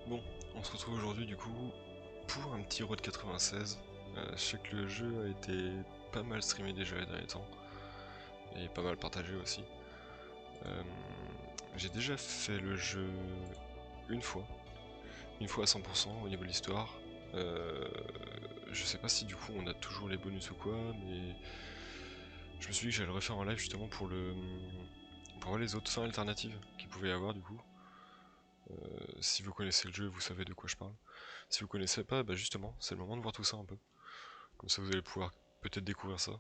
Bon, on se retrouve aujourd'hui du coup pour un petit Road 96. Je sais que le jeu a été pas mal streamé déjà les derniers temps et pas mal partagé aussi. J'ai déjà fait le jeu une fois à 100% au niveau de l'histoire. Je sais pas si du coup on a toujours les bonus ou quoi, mais je me suis dit que j'allais le refaire en live justement pour voir les autres fins alternatives qu'il pouvait y avoir du coup. Si vous connaissez le jeu, vous savez de quoi je parle. Si vous connaissez pas, bah justement, c'est le moment de voir tout ça un peu. Comme ça vous allez pouvoir peut-être découvrir ça.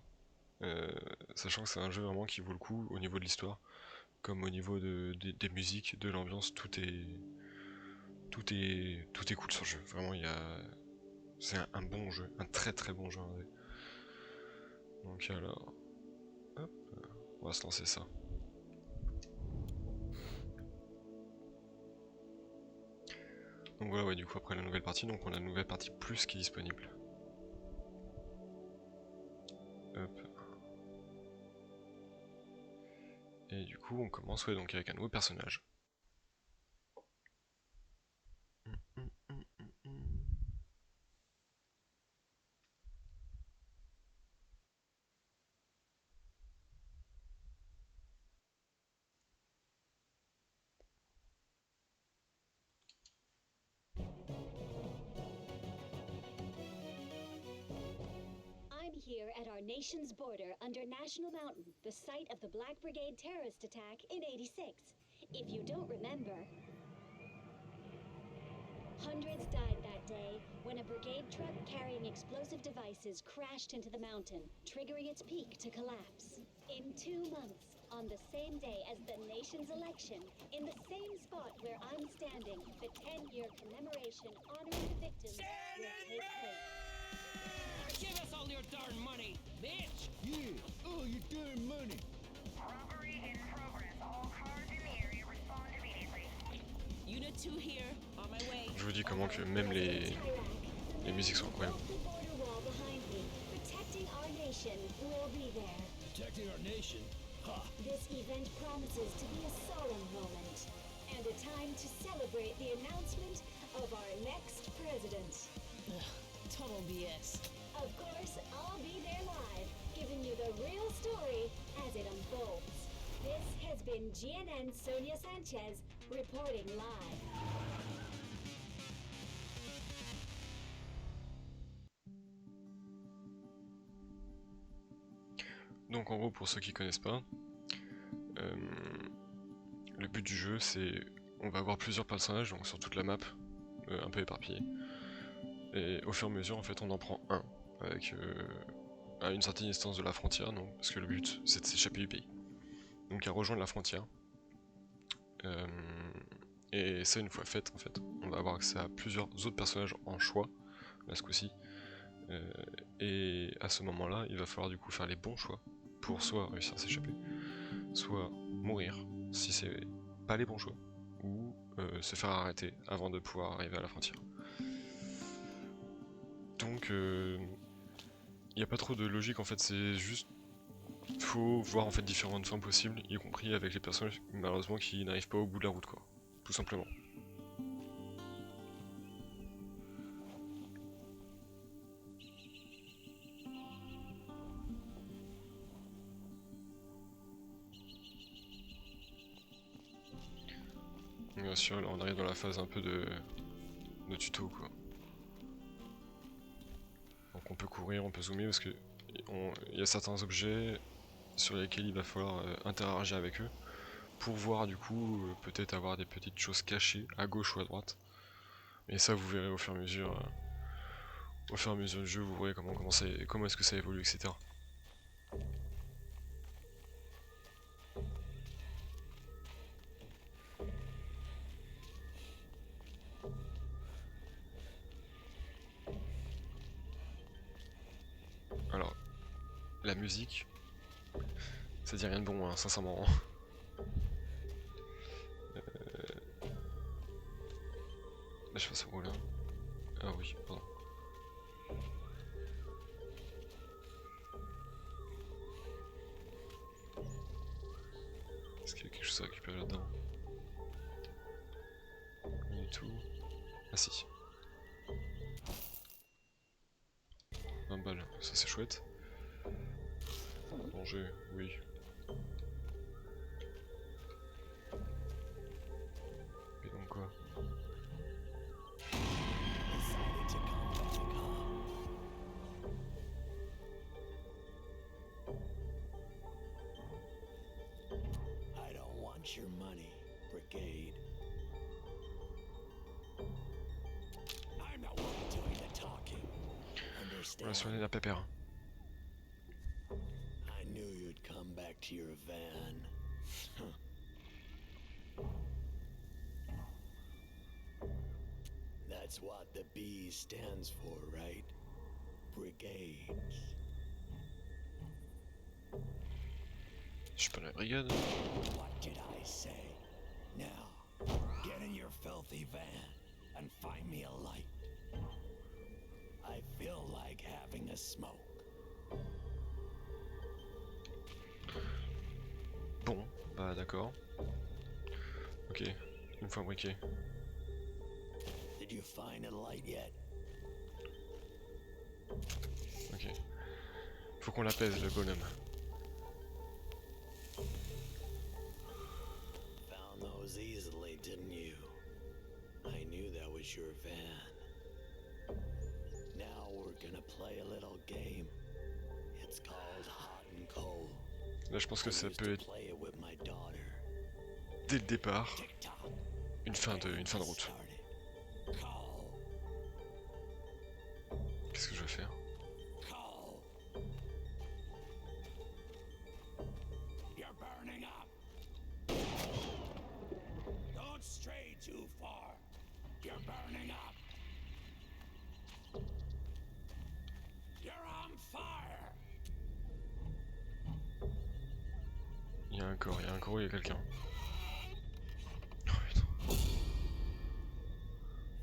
Sachant que c'est un jeu vraiment qui vaut le coup au niveau de l'histoire, comme au niveau des musiques, de l'ambiance, tout est cool sur le jeu. Vraiment, c'est un bon jeu, un très très bon jeu. Donc alors, hop, on va se lancer ça. Donc voilà, ouais, du coup après la nouvelle partie, donc on a une nouvelle partie plus qui est disponible. Hop. Et du coup on commence donc avec un nouveau personnage. I'm here at our nation's border under National Mountain, the site of the Black Brigade terrorist attack in '86. If you don't remember, hundreds died that day when a brigade truck carrying explosive devices crashed into the mountain, triggering its peak to collapse. In 2 months, on the same day as the nation's election, in the same spot where I'm standing, the 10-year commemoration honoring the victims will take place. Give us all your darn money, bitch! Yeah, all your darn money. Robbery in progress. All cars in the area respond immediately. Unit 2 here, on my way. Je vous dis comment que même les musiques sont incroyables. The border wall behind me, protecting our nation will be there. Protecting our nation? Ha! This event promises to be a solemn moment and a time to celebrate the announcement of our next president. Total BS. Of course, I'll be there live, giving you the real story as it unfolds. This has been GNN Sonia Sanchez reporting live. Donc en gros, pour ceux qui connaissent pas, le but du jeu c'est on va avoir plusieurs personnages donc sur toute la map, un peu éparpillés. Et au fur et à mesure en fait on en prend un avec à une certaine distance de la frontière, donc, parce que le but c'est de s'échapper du pays. Donc à rejoindre la frontière. Et ça une fois fait en fait, on va avoir accès à plusieurs autres personnages en choix, là ce coup-ci. Et à ce moment-là, il va falloir du coup faire les bons choix pour soit réussir à s'échapper, soit mourir si c'est pas les bons choix, ou se faire arrêter avant de pouvoir arriver à la frontière. Donc il n'y a pas trop de logique en fait, c'est juste faut voir en fait différentes fins possibles, y compris avec les personnages malheureusement qui n'arrivent pas au bout de la route quoi, tout simplement. Bien sûr, là on arrive dans la phase un peu de tuto quoi. Donc on peut courir, on peut zoomer parce que il y a certains objets sur lesquels il va falloir interagir avec eux pour voir du coup peut-être avoir des petites choses cachées à gauche ou à droite. Et ça vous verrez au fur et à mesure du jeu, vous verrez comment est-ce que ça évolue, etc. Alors, la musique, ça dit rien de bon, hein, sincèrement. Là, je fais ça où là? Ah oui, pardon. Est-ce qu'il y a quelque chose à récupérer là-dedans? Pas du tout. si. 20 balles, ça c'est chouette. Manger, oui. Et donc quoi? Decided to come back, huh? I don't want your money, Brigade. I'm the one doing the talking. On va Understand? soigner la pépère. I knew you'd come back to your van. That's what the B stands for, right? Brigades. Je suis pas la brigade. What did I say? Now, get in your filthy van and find me a light. I feel like having a smoke. Bon, bah d'accord. Ok, une fois briqué. Did you find a light yet? Ok. Faut qu'on l'apaise le golem. Found those easily, didn't you? I knew that was your van. Now we're gonna play a little game. It's called hot and cold. Là je pense que I ça used peut to être play it with my daughter. dès le départ Tick-tock. une fin de route. Started. Call. Qu'est-ce que je vais faire? Call. You're burning up. Don't stray too far. You're burning up. You're on fire. Il y a un corps, il y a quelqu'un. Oh putain.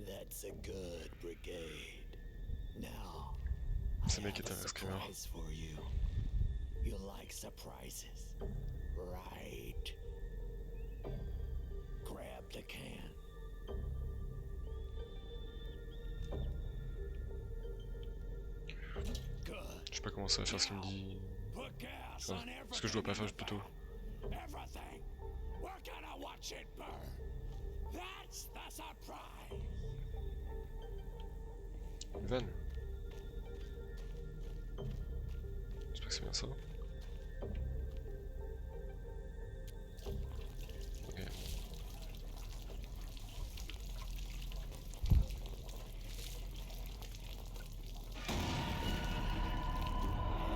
That's a good brigade. Now, Ce I mec have est a un escrimeur. surprise for you. You like surprises, right? Grab the can. Good. Je sais pas comment ça va faire ce qu'il me dit. Put gas Ouais. on Ce que je dois pas faire everything in plutôt. the van. Everything. We're gonna watch it burn. That's the surprise. Une vanne. J'espère que c'est bien ça. Ok.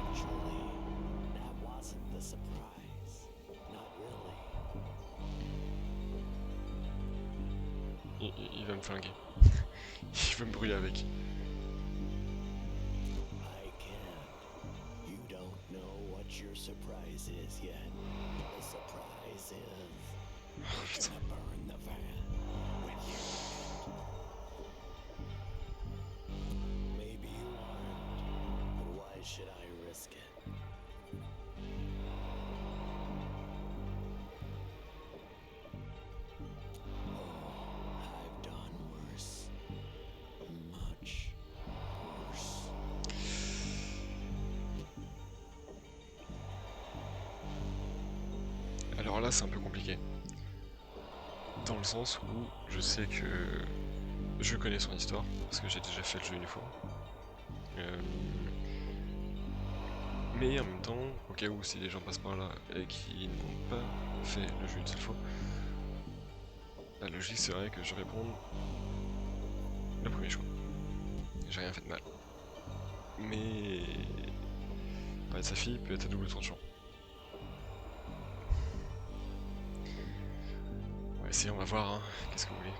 Actually, that wasn't the surprise. Not really. Il va me flinguer. Il va me brûler avec. I can't. You don't know what your surprise is yet. The surprise is we're gonna burn the van with you in it. Maybe you aren't, but why should I risk it? Oh, I've done worse. Much worse. Alors là c'est un peu compliqué. Dans le sens où je sais que je connais son histoire, parce que j'ai déjà fait le jeu une fois. Mais en même temps, au cas où si les gens passent par là et qui n'ont pas fait le jeu une seule fois, la logique serait que je réponde le premier choix. J'ai rien fait de mal. Mais parler de sa fille peut être à double tranchant. On va essayer, on va voir, hein. Qu'est-ce que vous voulez?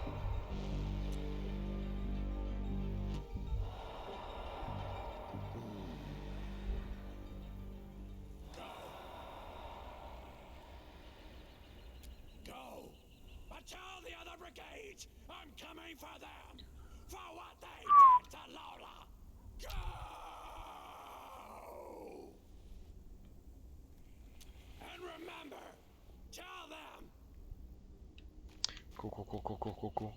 Go! But tell the other brigades I'm coming for them! For what they did to Lola! Go! And remember, tell them Cours.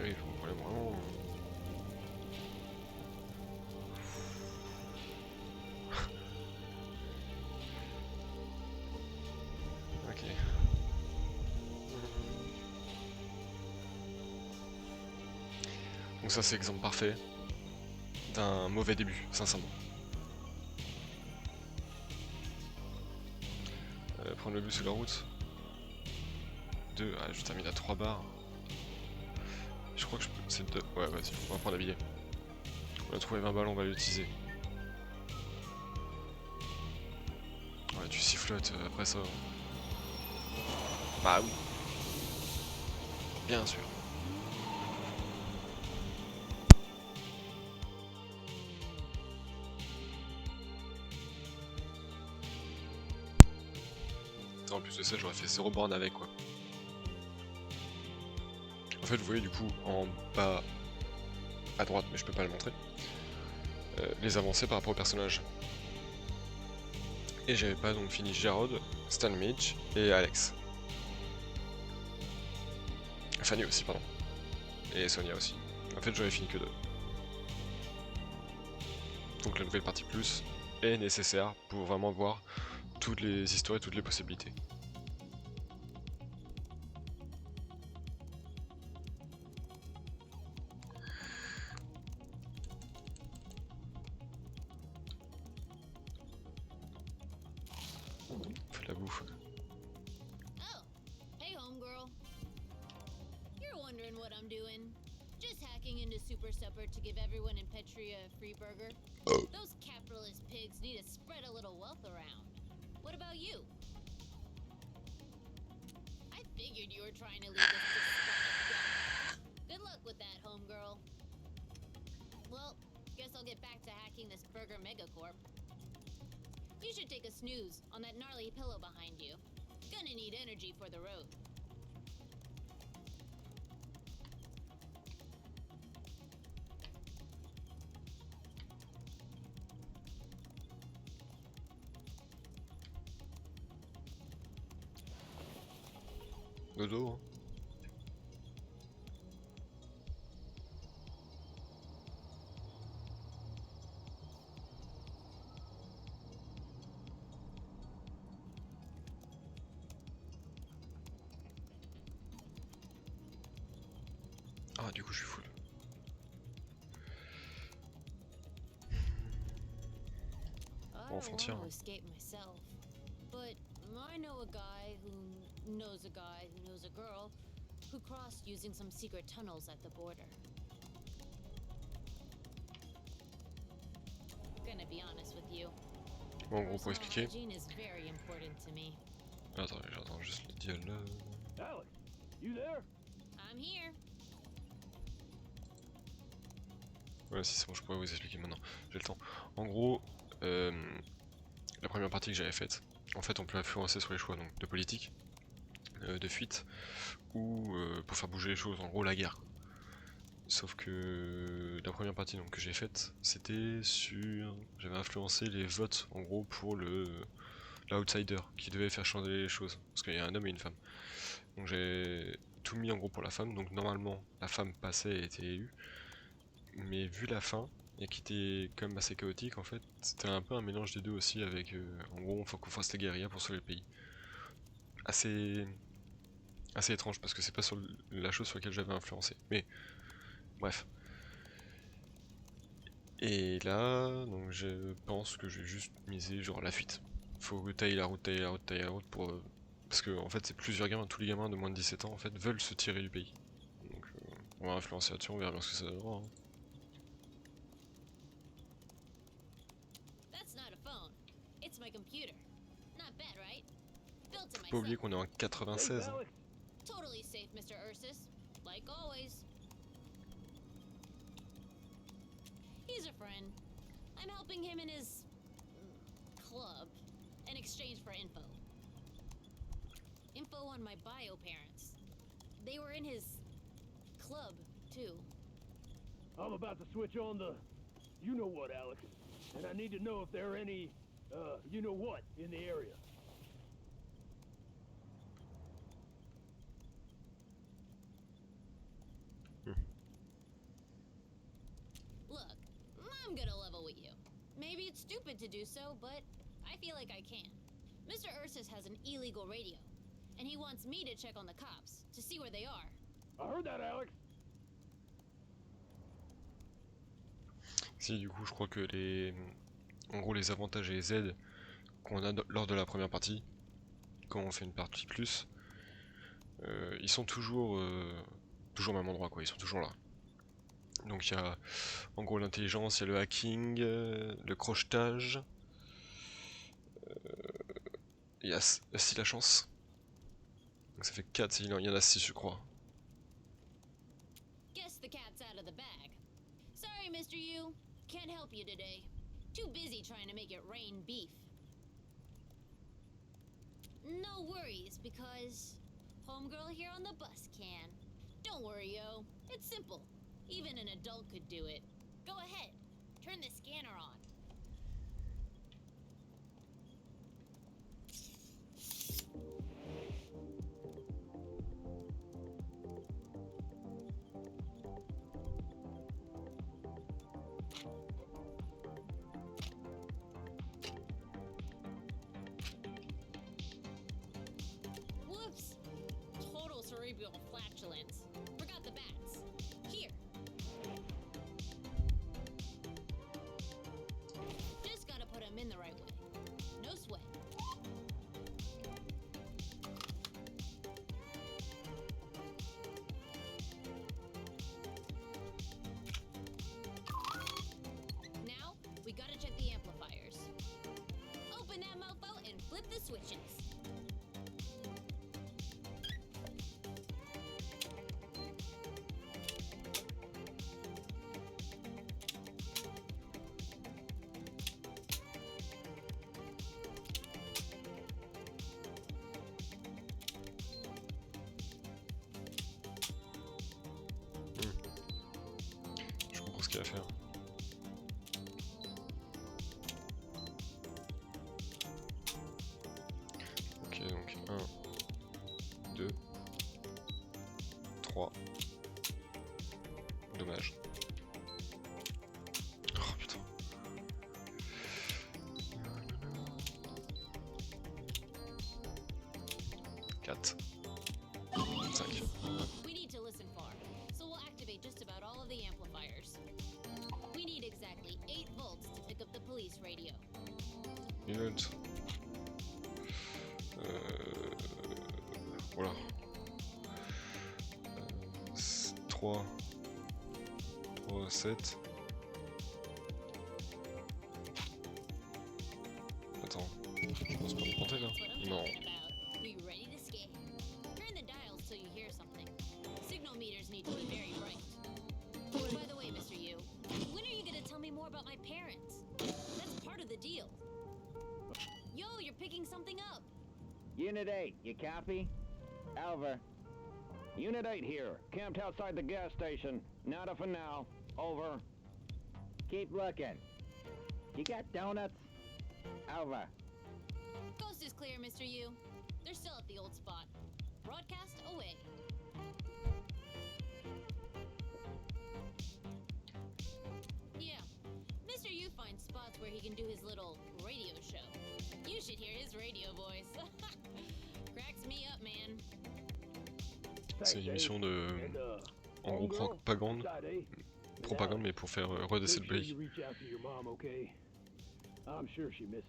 oui, je comprenais vraiment. Ok. Donc ça c'est l'exemple parfait d'un mauvais début, sincèrement. Prendre le bus sur la route. 2, ah, je termine à 3 barres. Je crois que je peux. C'est 2. Ouais, vas-y, on va prendre un billet. On a trouvé 20 balles, on va l'utiliser. Ouais, tu sifflotes après ça. Bah oui. Bien sûr. En plus de ça, j'aurais fait 0 borne avec quoi. En fait, vous voyez du coup en bas à droite, mais je peux pas le montrer, les avancées par rapport au personnage. Et j'avais pas donc fini Jarod, Stan Mitch et Alex. Fanny aussi, pardon. Et Sonia aussi. En fait, j'aurais fini que 2. Donc la nouvelle partie plus est nécessaire pour vraiment voir toutes les histoires et toutes les possibilités. Faut de la bouffe. Oh, hey homegirl. You're wondering what I'm doing. Just hacking into Super Supper to give everyone in Petri a free burger. Those capitalist pigs need to spread a little wealth around. What about you? I figured you were trying to leave this despotic government. Good luck with that, homegirl. Well, guess I'll get back to hacking this Burger Megacorp. You should take a snooze on that gnarly pillow behind you. Gonna need energy for the road. Dodo, hein. Ah, du coup, je suis full. I Bon, don't frontière. want to escape myself, but I know a guy who knows a guy who knows a girl who crossed using some secret tunnels at the border. Gonna be honest with you. Bon, en gros, pour Personal expliquer. hygiene is very important to me. Attends, j'entends juste le dialogue. Alex, you there? I'm here. Voilà, si c'est bon, je pourrais vous expliquer maintenant. J'ai le temps. En gros, la première partie que j'avais faite, en fait, on peut influencer sur les choix donc, de politique, de fuite, ou pour faire bouger les choses, en gros la guerre. Sauf que la première partie donc, que j'ai faite, c'était sur... J'avais influencé les votes, en gros, pour l'outsider, qui devait faire changer les choses. Parce qu'il y a un homme et une femme. Donc j'ai tout mis en gros pour la femme, donc normalement la femme passait et était élue. Mais vu la fin, et qui était quand même assez chaotique en fait, c'était un peu un mélange des deux aussi avec... en gros, il faut qu'on fasse les guérillas pour sauver le pays. Assez étrange, parce que c'est pas sur la chose sur laquelle j'avais influencé. Mais, bref. Et là, donc je pense que je vais juste miser genre la fuite. Faut tailler la route, tailler la route, tailler la route pour... parce que en fait c'est plusieurs gamins, tous les gamins de moins de 17 ans en fait veulent se tirer du pays. Donc on va influencer là-dessus, on verra bien ce que ça donnera. Hein. That's not a phone. It's my computer. Not bad, right? Built to Faut pas oublier myself. qu'on est en 96. Thanks, Hein. Alex. Totally safe, Mr. Ursus. Like always. He's a friend. I'm helping him in his club in exchange for info. Info on my bio parents. They were in his club, too. I'm about to switch on the you know what, Alex. And I need to know if there are any you know what in the area. it's stupid to do so, but I feel like I can. Mr. Ursus has an illegal radio, and he wants me to check on the cops to see where they are. I heard that, Alex. Si, du coup, je crois que en gros, les avantages et les aides qu'on a lors de la première partie, quand on fait une partie plus, ils sont toujours au même endroit, quoi. Ils sont toujours là. Donc il y a en gros l'intelligence, il y a le hacking, le crochetage, il y a aussi la chance. Donc ça fait 4, il y en a 6 je crois. Guess the cat's out of the bag. Sorry, Mr. Yu. Can't help you today. Too busy trying to make it rain beef. No worries, because homegirl here on the bus can. Don't worry, yo. It's simple. Even an adult could do it. Go ahead. Turn the scanner on. Whoops. Total cerebral flatulence. Forgot the bats. Here. Just gotta put them in the right way. No sweat. Now, we gotta check the amplifiers. Open that mofo and flip the switches. Je comprends ce qu'il y a à faire. Ok, donc 1, 2, 3. Dommage. Oh putain. 4. 5. We need to listen far, so we'll activate just about all of the amplifiers. We need exactly 8 volts to pick up the police radio. Minute. Voilà. 3, 7. Attends, je pense pas me planter là. That's what I'm Non. talking about. We ready to scan? Turn the dials so you hear something. Signal meters need to be very bright. By the way, Mr. Yu, when are you gonna tell me more about my parents? That's part of the deal. Yo, you're picking something up. Unit 8, you copy? Alva. Unit 8 here, camped outside the gas station. Nada for now. Over. Keep looking. You got donuts? Alva. Coast is clear, Mr. Yu. They're still at the old spot. Broadcast away. Yeah, Mr. Yu finds spots where he can do his little radio show. You should hear his radio voice. Cracks me up, man. C'est une émission de, en gros, propagande, mais pour faire redresser le pays,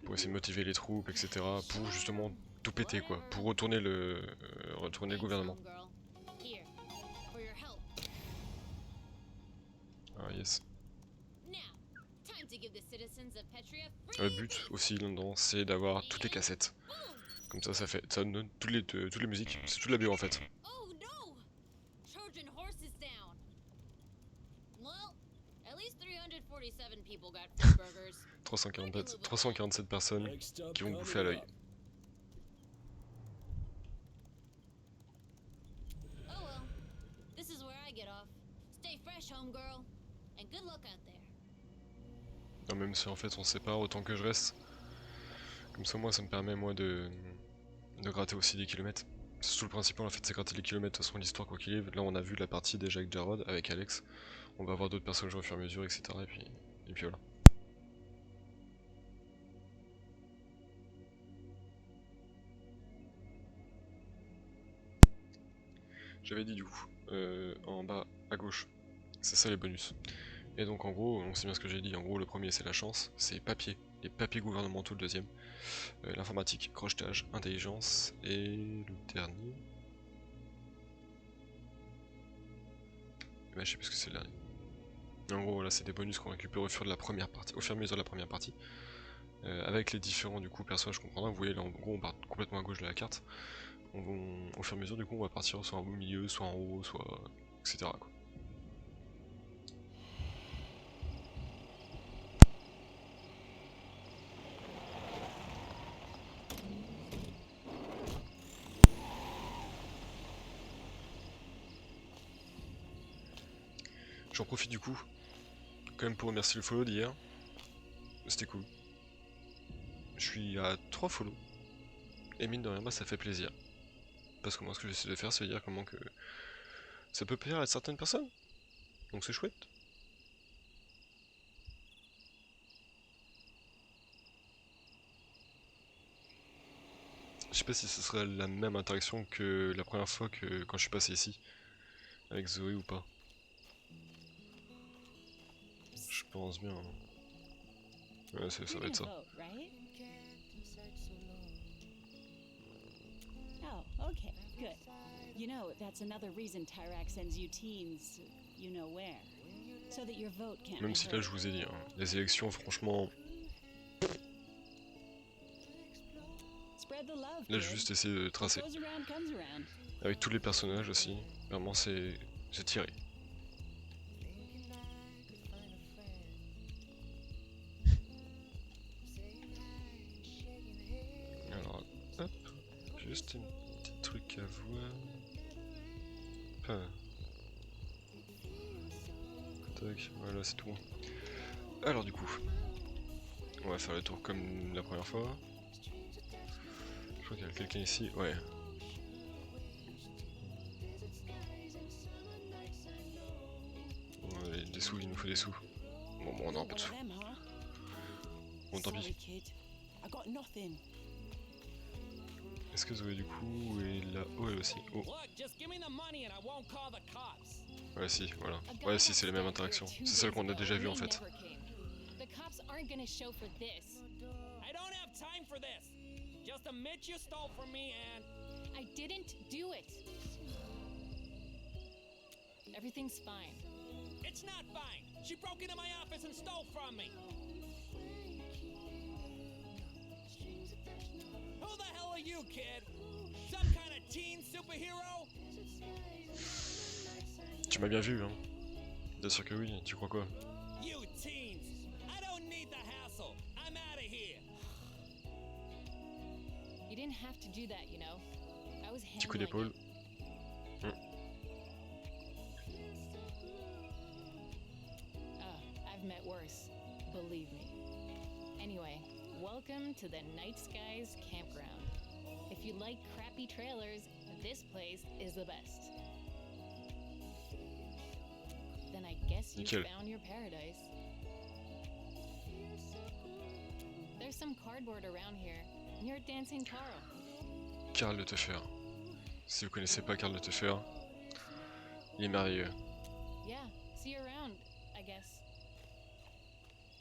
pour essayer de motiver les troupes, etc., pour justement tout péter, quoi, pour retourner le gouvernement. Here, for your help. Ah yes. Now, time to give the citizens of Petria Le free. but aussi là-dedans, c'est d'avoir toutes les cassettes. Comme ça, ça donne toutes les musiques, c'est toute la bio en fait. Oh no! Trojan horse is down. Well, at least 347 people got free burgers. 347 personnes qui vont bouffer à l'œil. Oh well, this is where I get off. Stay fresh, homegirl, and good luck out there. Non, même si en fait on se sépare, autant que je reste. Comme ça, moi, ça me permet moi de gratter aussi des kilomètres. C'est tout le principal en fait, c'est gratter les kilomètres. De toute façon, l'histoire quoi qu'il arrive. Là, on a vu la partie déjà avec Jarod, avec Alex. On va avoir d'autres personnages au fur et à mesure, etc. Et puis voilà. j'avais dit du coup, en bas à gauche, c'est ça les bonus. Et donc en gros, c'est bien ce que j'ai dit, en gros le premier c'est la chance, c'est papier, les papiers gouvernementaux le deuxième, l'informatique, crochetage, intelligence, et le dernier... Bah je sais plus ce que c'est le dernier. En gros voilà, c'est des bonus qu'on récupère au fur et à mesure de la première partie. Avec les différents du coup personnages qu'on prendra, vous voyez là en gros on part complètement à gauche de la carte. Au fur et à mesure du coup on va partir soit au milieu, soit en haut, soit... etc. quoi. J'en profite du coup, quand même pour remercier le follow d'hier, c'était cool. Je suis à 3 follow, et mine de rien, bah, ça fait plaisir. Parce que moi ce que j'essaie de faire, c'est dire comment que ça peut plaire à certaines personnes, donc c'est chouette. Je sais pas si ce serait la même interaction que la première fois que quand je suis passé ici, avec Zoé ou pas. Je pense bien. Hein. Ouais, ça va être ça. Vote, right? Oh, okay, good. You know, that's another reason Tyrak sends you teens, you know where, so that your vote can't Même be si là heard. je vous ai dit, hein, les élections franchement, Spread the love, là kid. j'ai juste essayé de What tracer. goes around comes around. Avec tous les personnages aussi, vraiment c'est tiré. Alors hop, juste un petit truc à voir. Enfin, tac, voilà c'est tout bon. Alors du coup, on va faire le tour comme la première fois. Je crois qu'il y a quelqu'un ici, ouais. Ouais, des sous, il nous faut des sous. Bon, on a un peu de sous. Bon, tant pis. Est-ce que Zoé du coup est là? Oh, elle aussi. Oh, Look, just give me the money and I won't call the cops. ouais, si, voilà. Ouais, si, c'est les mêmes interactions. C'est celle qu'on a déjà vues en fait. The cops aren't gonna show for this. I don't have time for this. Just admit you stole from me and... I didn't do it. Everything's fine. It's not fine. She broke into my office and stole from me. Who the hell are you, kid? Some kind of teen superhero? Tu m'as bien vu, hein. Bien sûr que oui, tu crois quoi? You teens. I don't need the hassle. I'm out of here. You didn't have to do that, you know. I was Petit coup handling d'épaule. it. I've met worse. Believe me. Anyway, welcome to the Night Skies Campground. If you like crappy trailers, this place is the best. Then I guess you Nickel. found your paradise. There's some cardboard around here. You're dancing Carl. Karl le Teuffer. Si vous connaissez pas Karl le Teuffer, il est merveilleux. Yeah, see you around, I guess.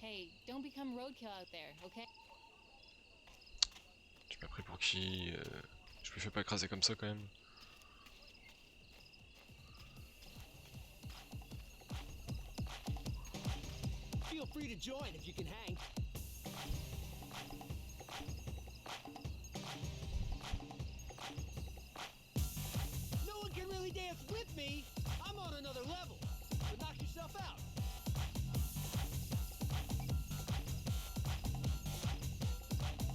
Hey, don't become roadkill out there, okay? Tu m'as pris pour qui? Je me fais pas écraser comme ça quand même. Feel free to join if you can hang. No one can really dance with me. I'm on another level. So knock yourself out.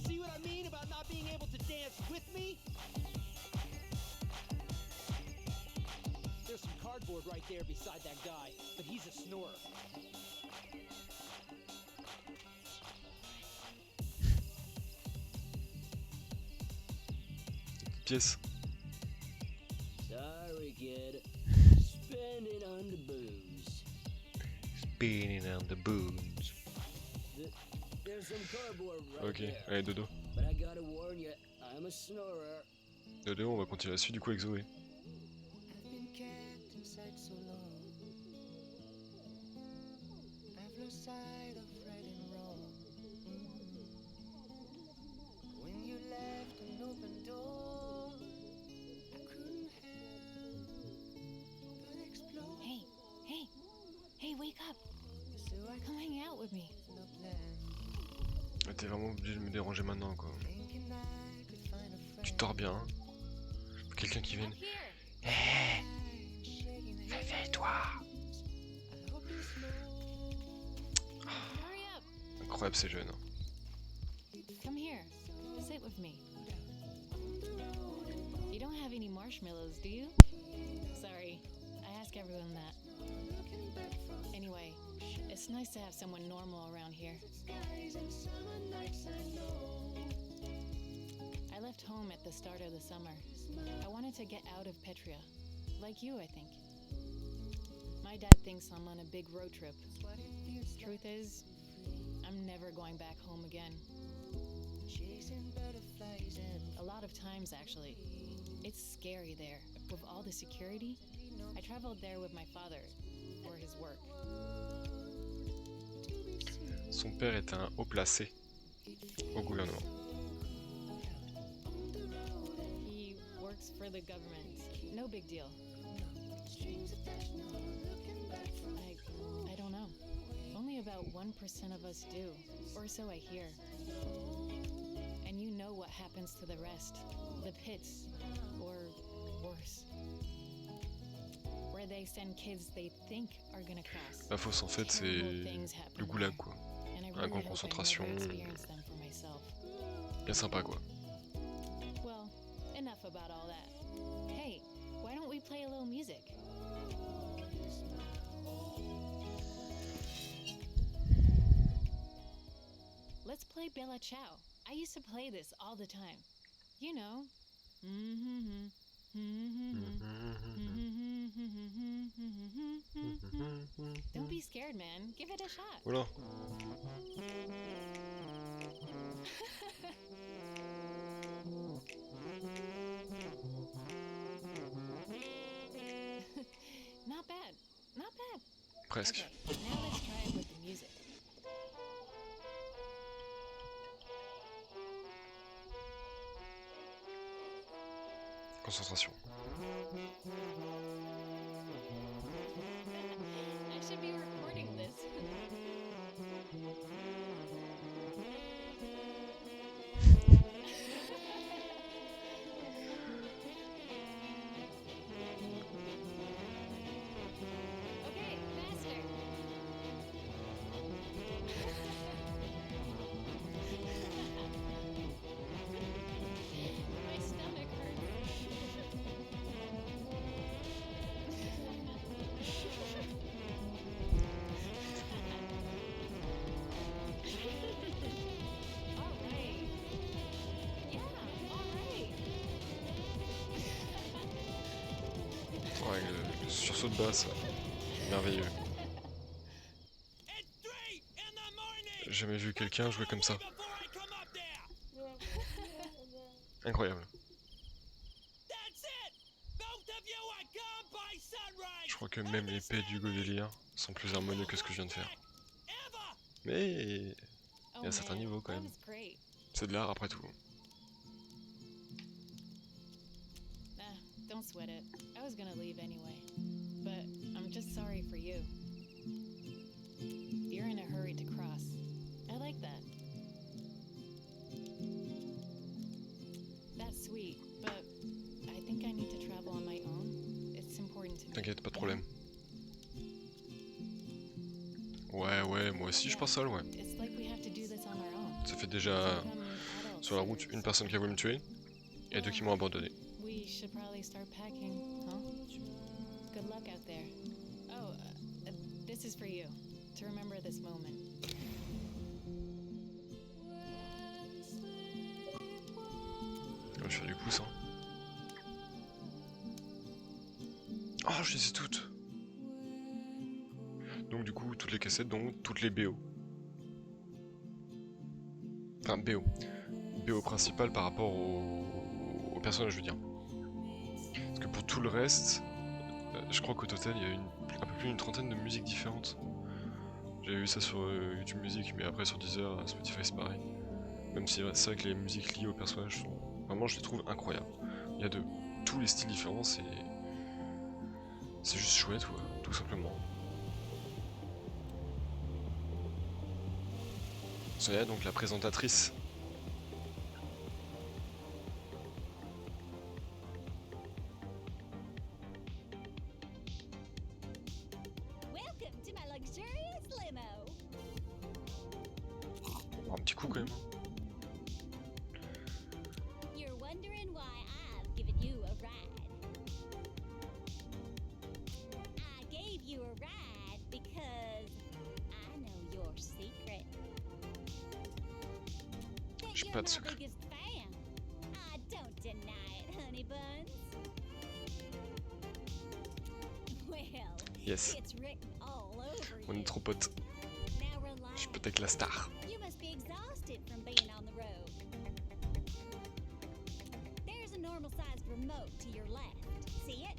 See what I mean about not being able to dance with me? There's some cardboard right there beside that guy, but he's a snorer. Pièce. Sorry, kid. Spending on the booze. Spinning on the boons. There's some cardboard right Ok, there. allez dodo. But I gotta warn you, I'm a snorer. Dodo, on va continuer la suite du coup avec Zoé. I've been inside so long. I've lost sight of right and wrong. When you left an open door, I couldn't help but explore. Hey, wake up. So I Come hang out with me. no plan. T'es vraiment obligé de me déranger maintenant quoi. Thinking I could find a friend. Tu dors bien. Hein. Faut quelqu'un qui vienne. Up here. Réveille-toi. I hope you know. Hurry up. Incroyable ces jeunes. Hein. Come here. Sit with me. You don't have any marshmallows, do you? Sorry, I ask everyone that. Anyway, it's nice to have someone normal around here. I left home at the start of the summer. I wanted to get out of Petria. Like you, I think. My dad thinks I'm on a big road trip. Truth is, I'm never going back home again. Chasing butterflies and A lot of times, actually. It's scary there. With all the security, I traveled there with my father for his work. Son père est un haut placé au gouvernement. He works for the government. No big deal. I don't know. Only about 1% of us do, or so I hear. And you know what happens to the rest. The pits, or worse. Where they send kids they think are gonna cross. La fosse en fait c'est Terrible things happen le goulag quoi. there, and I Un really camp de hope I concentration. never experience them for myself. Bien sympa quoi. Well, enough about all that. Hey, why don't we play a little music? Let's play Bella Ciao. I used to play this all the time. You know. Don't be scared, man. Give it a shot. Voilà. Not bad. Not bad. Presque. Okay, now let's try it with the music. Concentration. I should be recording this. Okay, faster. My stomach Alright. Yeah, alright. Ouais, le sursaut de basse, merveilleux. It's 3 in the morning. J'ai jamais vu quelqu'un jouer comme ça. Before I come up there. Incroyable. That's it. Both of you are gone by sunrise. Je crois que même les paix du Godelier sont plus harmonieux que ce que je viens de faire. Mais Oh il y a un certain man, niveau quand that même. was great. C'est de l'art après tout. Nah, don't sweat it. I was gonna leave anyway. But I'm just sorry for you. You're in a hurry to cross. I like that. That's sweet, but I think I need to travel on my own. It's important to me. T'inquiète, pas de problème. Ouais, moi aussi je pense ça, ouais. It's like we have to do this on our own. Ça fait déjà Become adults. sur la route une personne qui a voulu me tuer et deux qui m'ont abandonné. We should probably start packing, huh? Good luck out there. Oh, this is for you, to remember this moment. Je vais faire du pouce, hein. Oh, je les ai toutes. Donc du coup, toutes les cassettes, donc toutes les BO. Enfin, BO. BO principal par rapport au personnage, je veux dire. Parce que pour tout le reste, Je crois qu'au total, il y a un peu plus d'une trentaine de musiques différentes. J'avais vu ça sur YouTube Music, mais après sur Deezer, Spotify c'est pareil. Même si c'est vrai que les musiques liées aux personnages sont... Vraiment, je les trouve incroyables. Il y a de tous les styles différents, c'est juste chouette, quoi, tout simplement. Sonia, donc la présentatrice. Welcome to my luxurious limo. Un petit coup quand même. You're wondering why I've given you a ride. I gave you a ride because I know your secret. That J'ai you're pas de my secret. biggest fan. I don't deny it, honey buns. Well, Yes, it's written all over on you. est trop potes. Now Je suis relax. pote avec la star. You must be exhausted from being on the road. There's a normal sized remote to your left. See it?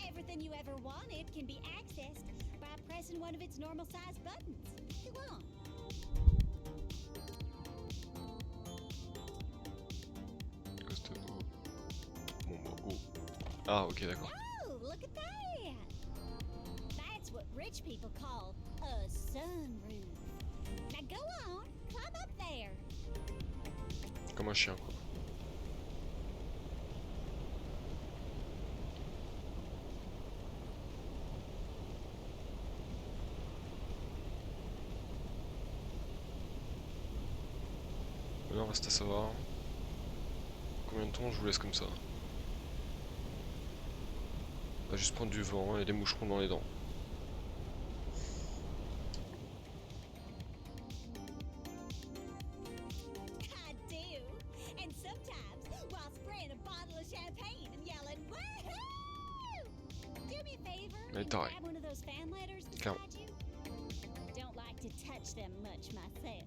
Everything you ever wanted can be accessed by pressing one of its normal sized buttons. Go on. Ghost of O. Bon bah O. Ah ok d'accord. Oh, look at that! That's what rich people call a sunroof. Now go on, climb up there. Comme un chien quoi. Maintenant reste à savoir combien de temps je vous laisse comme ça. On va juste prendre du vent et des moucherons dans les dents. I do. And sometimes while spraying a bottle of champagne and yelling, woohoo! Do me a favor Mais and t'arrêtes. grab one of those fan letters Claro. beside you. Don't like to touch them much myself.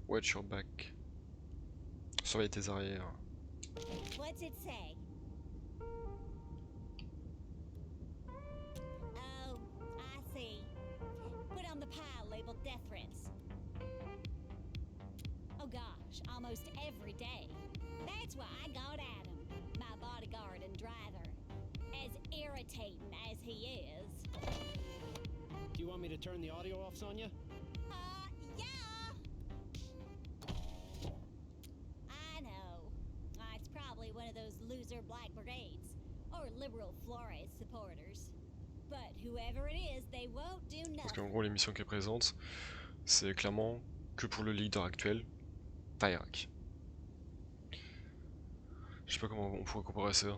Watch your back. Surveille tes arrières. What's it say? Oh, I see. Put on the pile labeled death threats. Oh gosh, almost every day. That's why I got Adam, my bodyguard and driver. As irritating as he is. Do you want me to turn the audio off, Sonya? Yeah. I know. It's probably one of those loser Black Brigades or liberal Flores supporters. But whoever it is, they won't do Parce nothing. qu'en gros l'émission qui est présente, c'est clairement que pour le leader actuel, Tyrak. Je sais pas comment on pourrait comparer ça.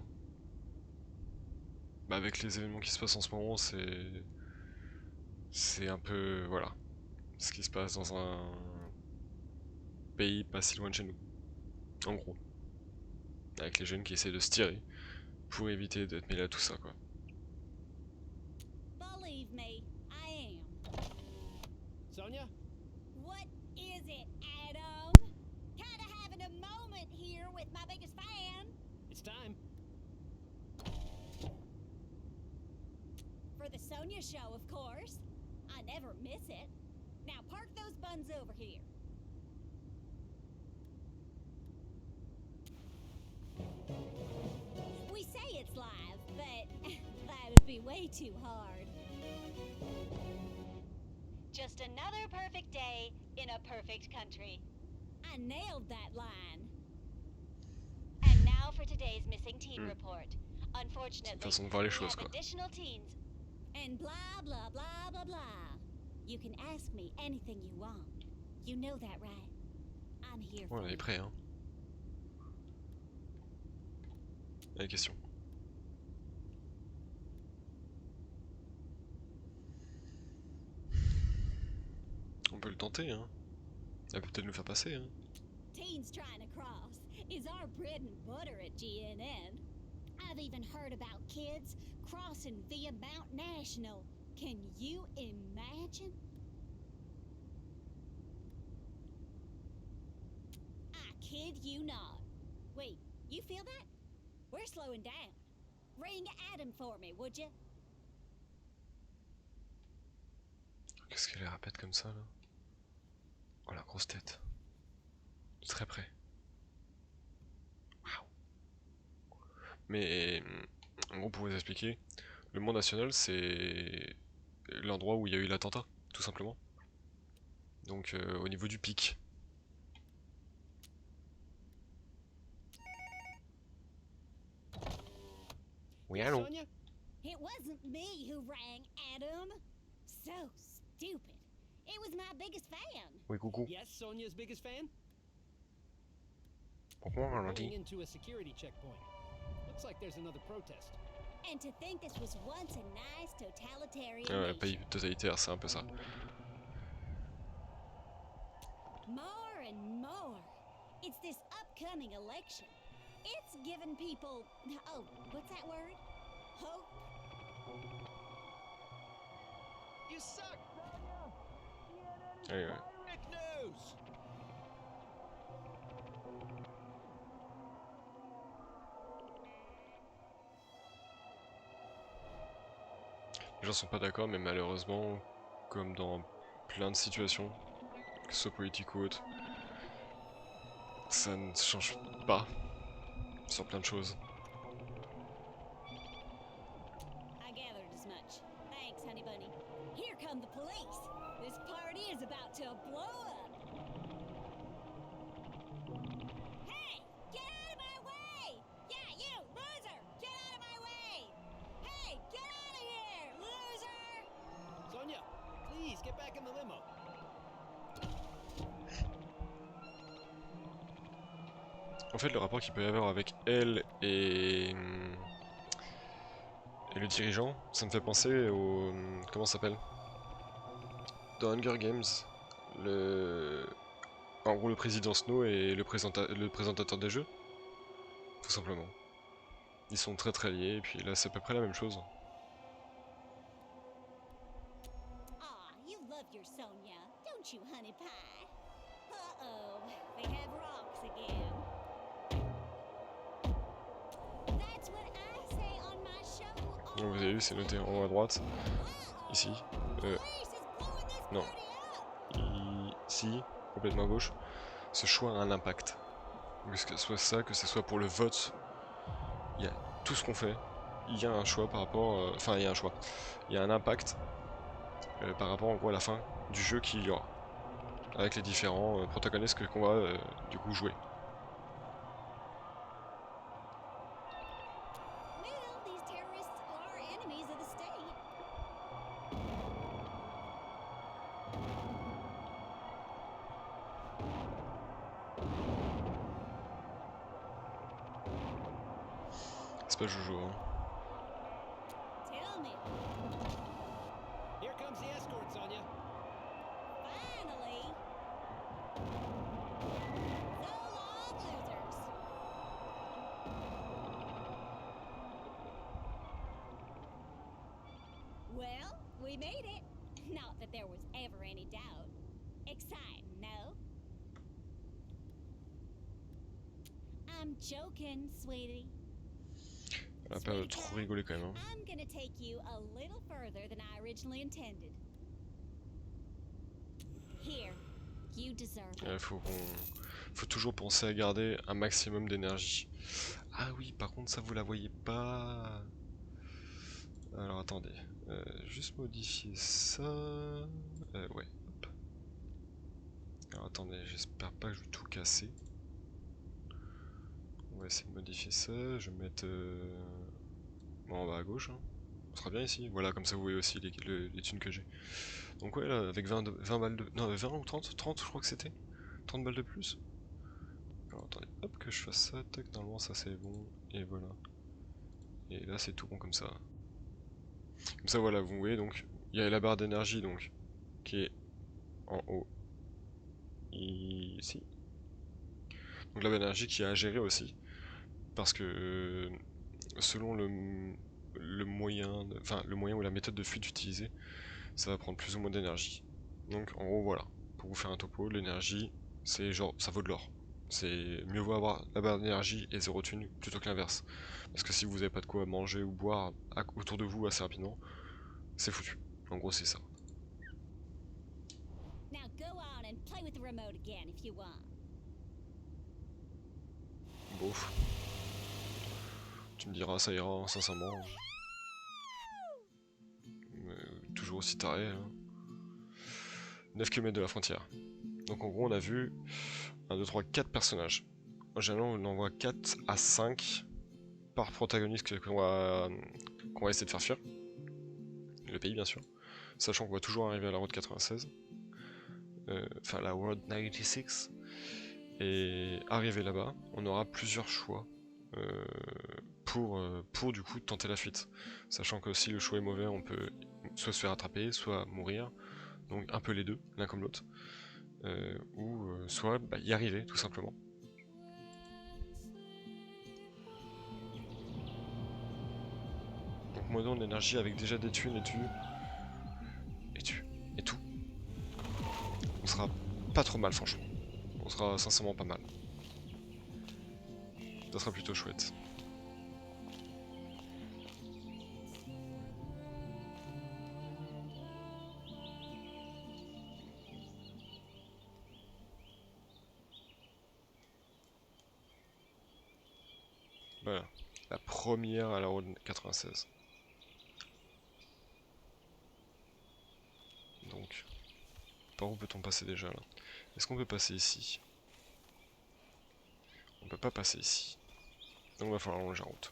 Bah avec les événements qui se passent en ce moment, c'est un peu voilà ce qui se passe dans un pays pas si loin de chez nous. En gros, avec les jeunes qui essaient de se tirer pour éviter d'être mêlés à tout ça quoi. Believe me, I am. Sonya? What is it, Adam? Kinda having a moment here with my biggest fan. It's time. For the Sonia show, of course. I never miss it. Now park those buns over here. We say it's live, but that'd be way too hard. Just another perfect day in a perfect country. I nailed that line. And now for today's missing teen report. Unfortunately, façon de voir les we choses, have quoi. additional teens. And blah blah blah blah blah. You can ask me anything you want. You know that, right? I'm here Ouais, for on est you. prêt hein. La question. On peut le tenter hein. Elle peut peut-être nous faire passer hein. Teens trying to cross is our bread and butter at GNN. I've even heard about kids crossing via Mount National. Can you imagine? kid you not. Wait, you feel that? We're slowing down. Ring Adam for me, would you? Qu'est-ce qu'elle les répète comme ça là? Oh la grosse tête. Très près. Waouh. Mais en gros, pour vous expliquer, le Mont National c'est l'endroit où il y a eu l'attentat, tout simplement. Donc au niveau du pic. Oui, allô? Sonia? It wasn't me who rang Adam. So stupid. It was my biggest fan. Oui, coucou. Yes, Sonia's biggest fan? Pourquoi on l'a Going dit? into a security checkpoint. Looks like there's another protest. And to think this was once a nice totalitarian Ouais, nation. pays totalitaire, c'est un peu ça. More and more. It's this upcoming election. It's given people, oh, what's that word? Hope. You suck! Allez, ouais. Fake news! Les gens sont pas d'accord, mais malheureusement, comme dans plein de situations, que ce soit politique ou autre, ça ne change pas sur plein de choses. I gathered as much. Thanks, honey bunny. Here come the police. This party is about to blow up. Hey, get out of my way! Yeah, you, loser! Get out of my way! Hey, get out of here, loser! Sonia, please get back in the limo. En fait, le rapport qu'il peut y avoir avec elle et le dirigeant, ça me fait penser au... Comment ça s'appelle? Dans Hunger Games, en gros le président Snow et le présentateur des jeux, tout simplement. Ils sont très très liés, et puis là c'est à peu près la même chose. Aw, you love your Sonia, don't you, honey pie? Uh-oh, they have rocks again. That's what I say on my show. Donc vous avez vu, c'est noté en haut à droite, ici, non, ici, complètement à gauche. Ce choix a un impact. Que ce soit ça, que ce soit pour le vote, il y a tout ce qu'on fait, il y a un choix par rapport, enfin il y a un choix, il y a un impact par rapport en gros à la fin du jeu qu'il y aura, avec les différents protagonistes qu'on va du coup jouer. Well, these terrorists are enemies of the state. C'est pas Jojo, hein. Tell me, Here comes the escort, Sonia. finally. So long, losers. Well, we made it. Not that there was ever any doubt. Exciting, no? I'm joking, sweetie. Elle a pas trop rigolé quand même, hein. I'm gonna take you a little further than I originally intended. Here, you deserve it. Faut toujours penser à garder un maximum d'énergie. Ah oui, par contre ça vous la voyez pas. Alors attendez, juste modifier ça. Ouais. Hop. Alors attendez, j'espère pas que je vais tout casser. On va essayer de modifier ça. Je vais mettre bon, en bas à gauche. Hein. On sera bien ici. Voilà, comme ça vous voyez aussi les thunes que j'ai. Donc ouais, là, avec 20 balles de... Non, 20 ou 30 30 je crois que c'était. 30 balles de plus. Alors attendez, hop, que je fasse ça. Tac, normalement ça c'est bon. Et voilà. Et là c'est tout bon comme ça. Comme ça voilà, vous voyez donc, il y a la barre d'énergie donc, qui est en haut. Ici. Donc la barre d'énergie qui est à gérer aussi. Parce que selon le moyen, le moyen ou la méthode de fuite utilisée, ça va prendre plus ou moins d'énergie. Donc en gros voilà, pour vous faire un topo, l'énergie c'est genre, ça vaut de l'or. C'est mieux vaut avoir la barre d'énergie et 0 thune plutôt que l'inverse. Parce que si vous n'avez pas de quoi manger ou boire autour de vous assez rapidement, c'est foutu. En gros, c'est ça. Now go on and play with the remote again if you want. Bof. Tu me diras, ça ira, sincèrement. Mais toujours aussi taré. Hein. 9 km de la frontière. Donc en gros, on a vu 1, 2, 3, 4 personnages. En général, on envoie 4 à 5 par protagoniste qu'on va essayer de faire fuir. Le pays, bien sûr. Sachant qu'on va toujours arriver à la route 96. Enfin, la Road 96. Et arrivé là-bas, on aura plusieurs choix pour du coup tenter la fuite. Sachant que si le choix est mauvais, on peut soit se faire attraper, soit mourir. Donc un peu les deux, l'un comme l'autre. Ou soit y arriver tout simplement. Donc moins d'énergie avec déjà des thunes et tout. On sera pas trop mal franchement. On sera sincèrement pas mal. Ça sera plutôt chouette. Voilà, la première à la route 96. Donc, par où peut-on passer déjà là? Est-ce qu'on peut passer ici? On peut pas passer ici. Donc il va falloir longer la route.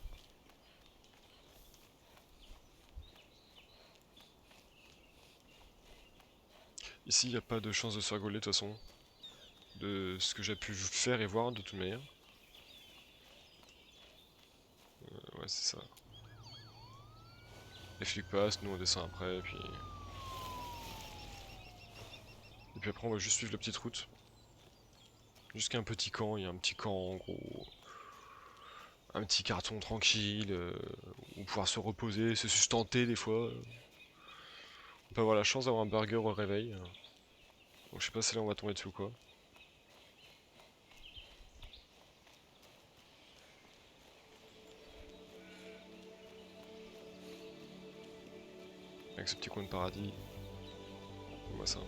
Ici, il n'y a pas de chance de se faire gauler de toute façon. De ce que j'ai pu faire et voir de toute manière. Ouais, c'est ça. Les flics passent, nous on descend après, et puis... Et puis après on va juste suivre la petite route. Jusqu'à un petit camp, il y a un petit camp en gros... Un petit carton tranquille, où pouvoir se reposer, se sustenter des fois. On peut avoir la chance d'avoir un burger au réveil. Donc je sais pas si là on va tomber dessus ou quoi. Avec ce petit coin de paradis. On voit ça.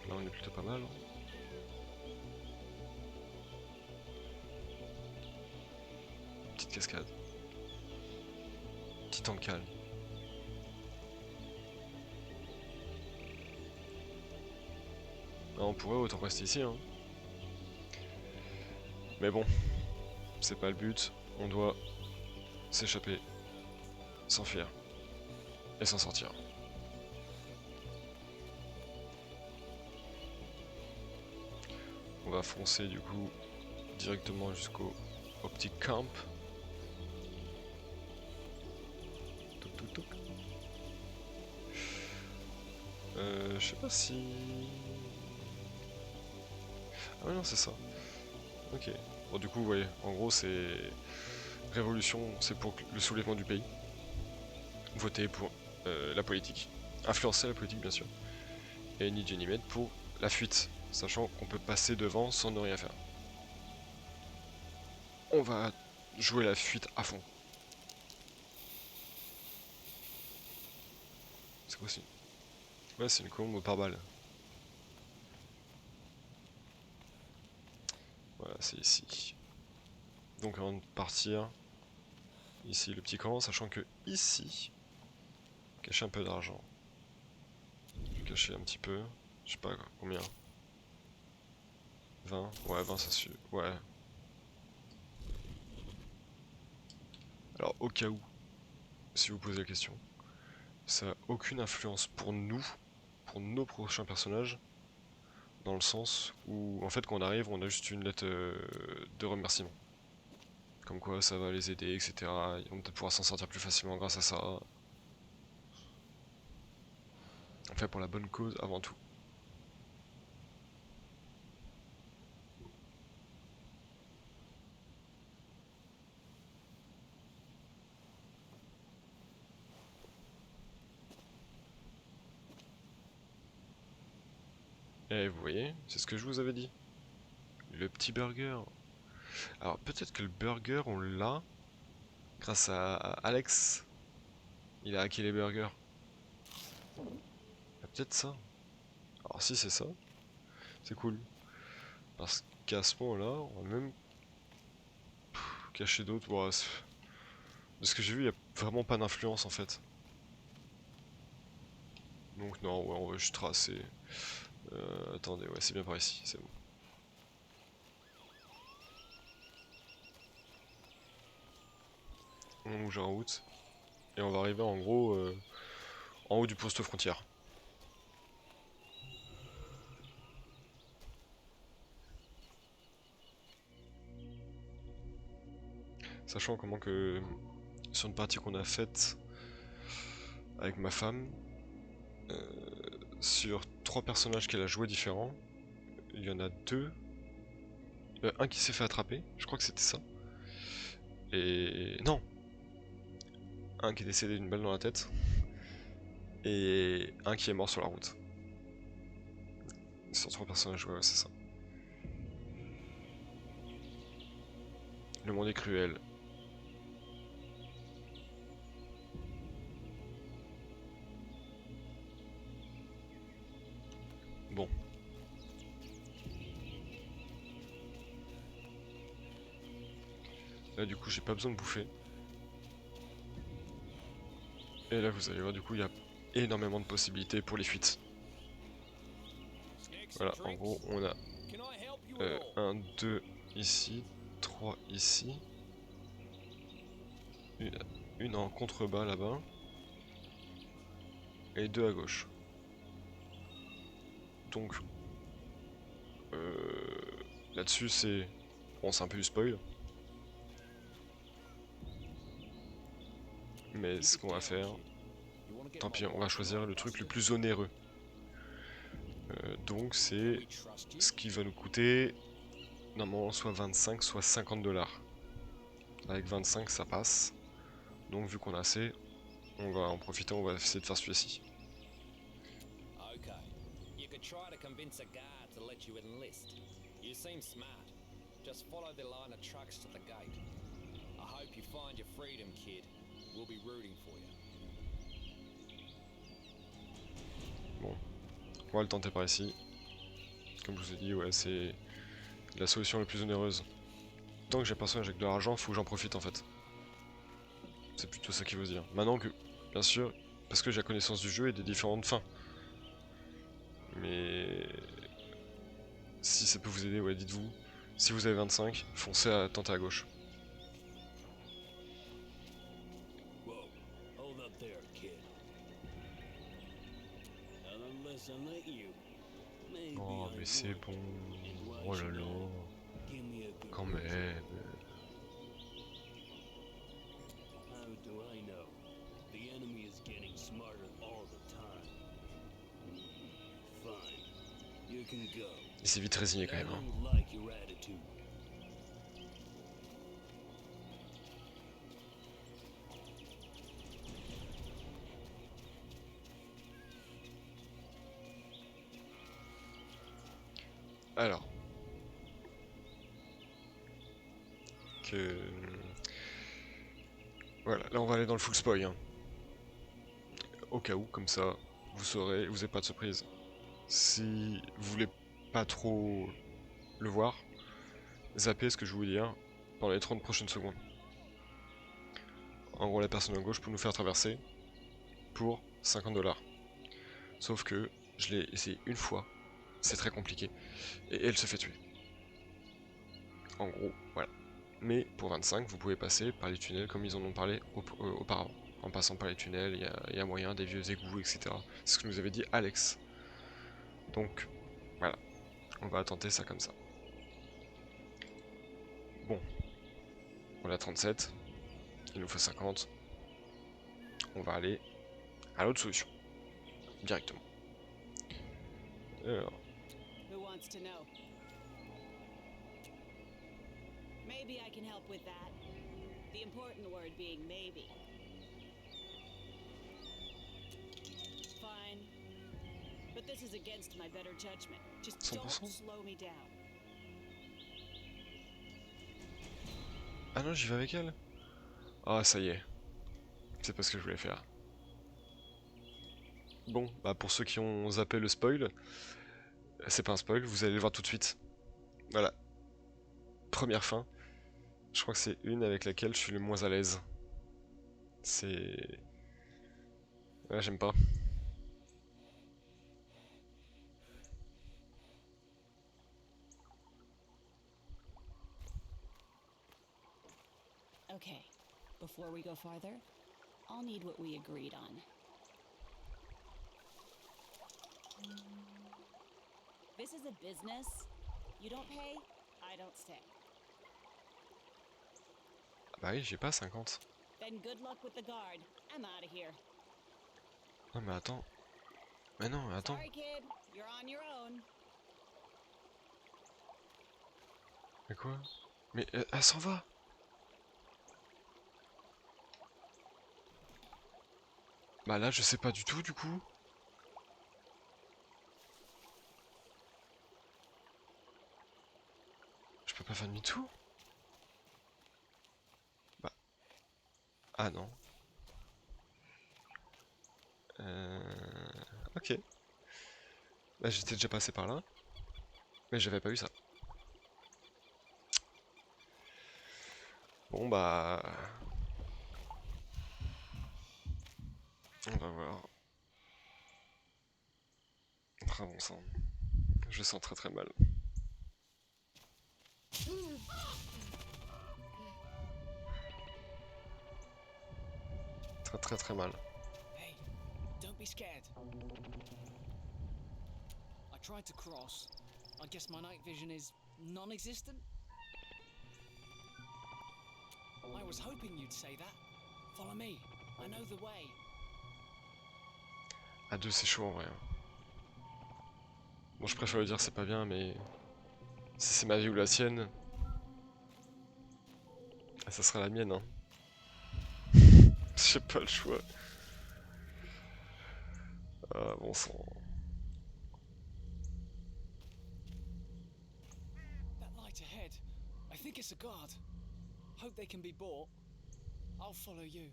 Là on est plutôt pas mal. Petite cascade. Petit temps calme. Ah, on pourrait autant rester ici hein. Mais bon, c'est pas le but. On doit s'échapper, s'enfuir et s'en sortir. On va foncer du coup directement jusqu'au petit camp. Toc toc toc. Je sais pas si... Ah ouais non c'est ça. Ok. Bon du coup vous voyez, en gros c'est... Révolution, c'est pour le soulèvement du pays. Voter pour la politique. Influencer la politique bien sûr. Et ni Dieu ni maître pour la fuite. Sachant qu'on peut passer devant sans ne rien faire. On va jouer la fuite à fond. C'est quoi aussi? Ouais c'est une colombe par balle. Voilà c'est ici. Donc avant de partir, ici le petit camp, sachant que ici, cacher un peu d'argent. Je vais cacher un petit peu, je sais pas combien. 20, ouais 20 ça suffit, ouais. Alors au cas où, si vous posez la question, ça n'a aucune influence pour nous, pour nos prochains personnages, dans le sens où en fait quand on arrive on a juste une lettre de remerciement. Comme quoi ça va les aider, etc. Ils vont peut-être pouvoir s'en sortir plus facilement grâce à ça. On fait pour la bonne cause avant tout. Et vous voyez, c'est ce que je vous avais dit. Le petit burger. Alors peut-être que le burger on l'a grâce à Alex. Il a hacké les burgers. Peut-être ça. Alors si c'est ça, c'est cool. Parce qu'à ce moment-là, on va même cacher d'autres. Bon, de ce que j'ai vu, il n'y a vraiment pas d'influence en fait. Donc non, ouais, on va juste tracer. Attendez, ouais, c'est bien par ici, c'est bon. On bouge en route. Et on va arriver en gros en haut du poste frontière. Sachant comment que sur une partie qu'on a faite avec ma femme, sur 3 personnages qu'elle a joué différents, il y en a 2. Un qui s'est fait attraper, je crois que c'était ça. Et non, un qui est décédé d'une balle dans la tête. Et un qui est mort sur la route. Sur 3 personnages, ouais, c'est ça. Le monde est cruel. Bon. Là du coup j'ai pas besoin de bouffer. Et là vous allez voir du coup il y a énormément de possibilités pour les fuites. Voilà, en gros on a 1, 2 ici, 3 ici. Une en contrebas là-bas. Et 2 à gauche. Donc là-dessus c'est... Bon c'est un peu du spoil. Mais ce qu'on va faire, tant pis, on va choisir le truc le plus onéreux. Donc c'est ce qui va nous coûter normalement soit 25 soit 50 $. Avec 25 ça passe. Donc vu qu'on a assez, on va en profiter, on va essayer de faire celui-ci. Okay. You could try to convince a guard to let you enlist. You seem smart. Just follow the line of trucks to the gate. I hope you find your freedom, kid. We'll be rooting for you. Bon, on va le tenter par ici. Comme je vous ai dit, ouais, c'est la solution la plus onéreuse. Tant que j'ai un personnage avec de l'argent, faut que j'en profite en fait. C'est plutôt ça qui veut dire. Maintenant que, bien sûr, parce que j'ai la connaissance du jeu et des différentes fins. Mais si ça peut vous aider, ouais, dites-vous. Si vous avez 25, foncez à tenter à gauche. Whoa, hold up there, kid. Unless I let you, maybe Oh I mais c'est would. bon. And why Oh là should là. I? Give me a good Quand reason. même. How do I know? The enemy is getting smarter all the time. Fine. You can go. Il s'est vite résigné quand I même. Hein. don't like your attitude. Alors. Que... Voilà, là on va aller dans le full spoil. Hein. Au cas où, comme ça, vous saurez, vous n'avez pas de surprise. Si vous voulez pas trop le voir, zappez ce que je vais vous dire pendant les 30 prochaines secondes. En gros, la personne à gauche peut nous faire traverser pour 50 $. Sauf que je l'ai essayé une fois, c'est très compliqué, et elle se fait tuer. En gros, voilà. Mais pour 25, vous pouvez passer par les tunnels comme ils en ont parlé auparavant. En passant par les tunnels, il y a moyen, des vieux égouts, etc. C'est ce que nous avait dit Alex. Donc, voilà. On va tenter ça comme ça. Bon. On a 37. Il nous faut 50. On va aller à l'autre solution. Directement. Alors. Who wants to know? Maybe I can help with that. The important word being maybe. Fine. but this is against my better judgment. Just don't 100%. slow me down. Ah non, j'y vais avec elle. Ah, ça y est. C'est pas ce que je voulais faire. Bon, bah pour ceux qui ont zappé le spoil, c'est pas un spoil, vous allez le voir tout de suite. Voilà. Première fin. Je crois que c'est une avec laquelle je suis le moins à l'aise. C'est... Ouais, j'aime pas. Okay, before we go farther, I'll need what we agreed on. This is a business. You don't pay, I don't stay. Ah bah oui, j'ai pas 50. Then good luck with the guard. I'm out of here. Non mais attends. Mais non, mais attends. Sorry, kid. You're on your own. Mais quoi? Mais elle s'en va. Bah là, je sais pas du tout, du coup. Je peux pas faire demi-tour? Bah... Ah non. Ok. Bah j'étais déjà passé par là. Mais j'avais pas eu ça. Bon bah... On va voir. Ah bon sang. Je sens très très mal. Très très très mal. Hey, don't be scared. I tried to cross. I guess my night vision is non-existent. I was hoping you'd say that. Follow me. I know the way. À deux c'est chaud en vrai. Bon je préfère le dire c'est pas bien mais... Si c'est ma vie ou la sienne... Ça sera la mienne hein. J'ai pas le choix. Ah bon sang. That light ahead. I think it's a guard. Hope they can be bought. I'll follow you,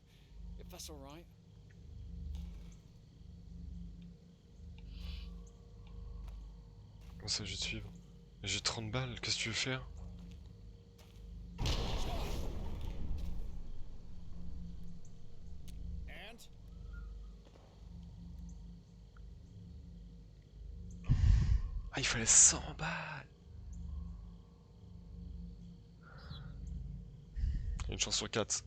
if that's all right. Comment ça je vais te suivre? J'ai 30 balles, qu'est-ce que tu veux faire? And? Ah il fallait 100 balles. Une chance sur 4.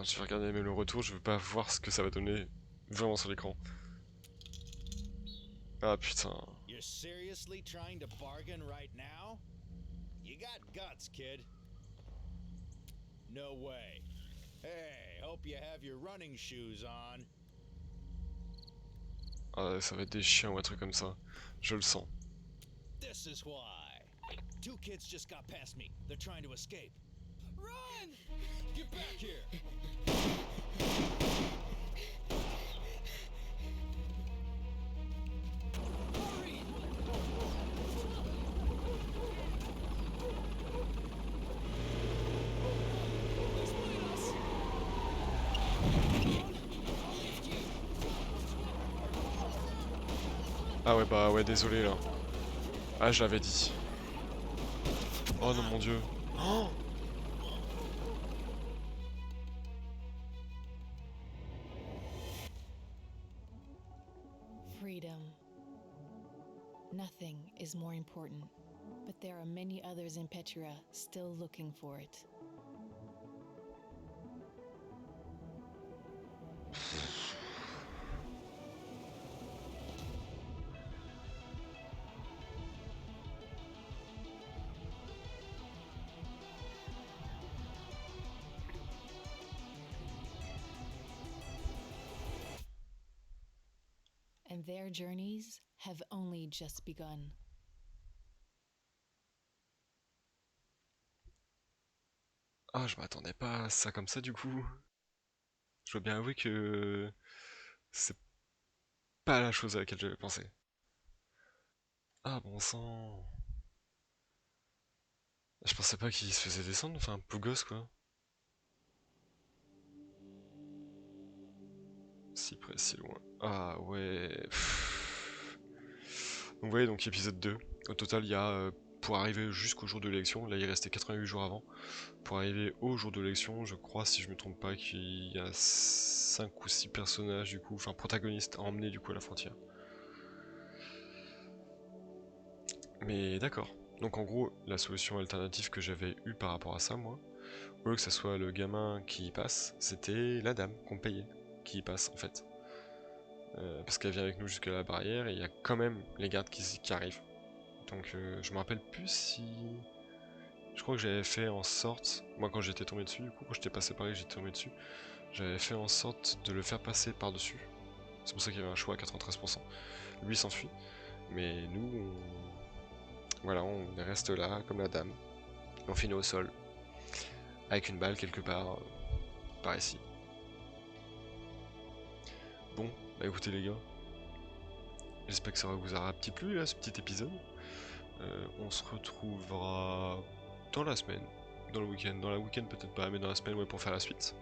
Je vais regarder même le retour, je veux pas voir ce que ça va donner vraiment sur l'écran. Ah putain. You're seriously trying to bargain right now? You got guts, kid. No way. Hey, hope you have your running shoes on. Ah ça va être des chiens ou un truc comme ça. Je le sens. This is why. Two kids just got past me. They're trying to escape. Run! Get back here! Hurry! Explain us! Ah ouais bah ouais désolé là. Ah je l'avais dit. Oh non mon dieu. Oh Freedom. Nothing is more important, but there are many others in Petra still looking for it. And their journeys have only just begun. Ah je m'attendais pas à ça comme ça du coup. Je dois bien avouer que C'est pas la chose à laquelle j'avais pensé. Ah bon sang. Je pensais pas qu'il se faisait descendre, enfin, peu gosse quoi. Si près, si loin. Ah ouais. Donc vous voyez, donc épisode 2. Au total, il y a, pour arriver jusqu'au jour de l'élection, là il restait 88 jours avant. Pour arriver au jour de l'élection, je crois, si je me trompe pas, qu'il y a 5 ou 6 personnages, du coup, enfin protagonistes à emmener du coup à la frontière. Mais d'accord. Donc en gros, la solution alternative que j'avais eue par rapport à ça, moi, au lieu que ça soit le gamin qui y passe, c'était la dame qu'on payait, qui y passe en fait. Parce qu'elle vient avec nous jusqu'à la barrière et il y a quand même les gardes qui arrivent. Donc je me rappelle plus si... Je crois que j'avais fait en sorte, moi quand j'étais tombé dessus, du coup quand j'étais passé par là j'étais tombé dessus, j'avais fait en sorte de le faire passer par-dessus. C'est pour ça qu'il y avait un choix à 93%. Lui s'enfuit, mais nous, voilà, on reste là comme la dame. Et on finit au sol, avec une balle quelque part, par ici. Bon, bah écoutez les gars, j'espère que ça vous aura un petit plu là, ce petit épisode. On se retrouvera dans la semaine, dans le week-end, dans la week-end peut-être pas, mais dans la semaine ouais, pour faire la suite.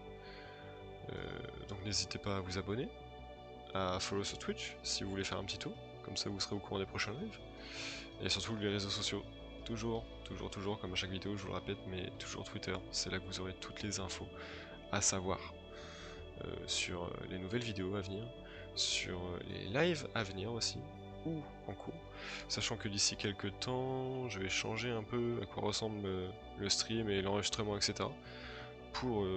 Donc n'hésitez pas à vous abonner, à follow sur Twitch si vous voulez faire un petit tour, comme ça vous serez au courant des prochains lives. Et surtout les réseaux sociaux, toujours, comme à chaque vidéo je vous le répète, mais toujours Twitter, c'est là que vous aurez toutes les infos à savoir sur les nouvelles vidéos à venir, sur les lives à venir aussi, ou en cours, sachant que d'ici quelques temps, je vais changer un peu à quoi ressemble le stream et l'enregistrement, etc. pour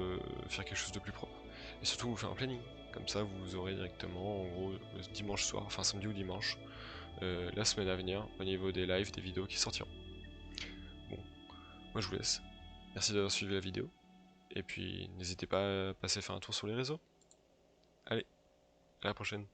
faire quelque chose de plus propre. Et surtout vous faire un planning, comme ça vous aurez directement, en gros, le dimanche soir, enfin samedi ou dimanche, la semaine à venir, au niveau des lives, des vidéos qui sortiront. Bon, moi je vous laisse. Merci d'avoir suivi la vidéo, et puis n'hésitez pas à passer faire un tour sur les réseaux. Allez, à la prochaine.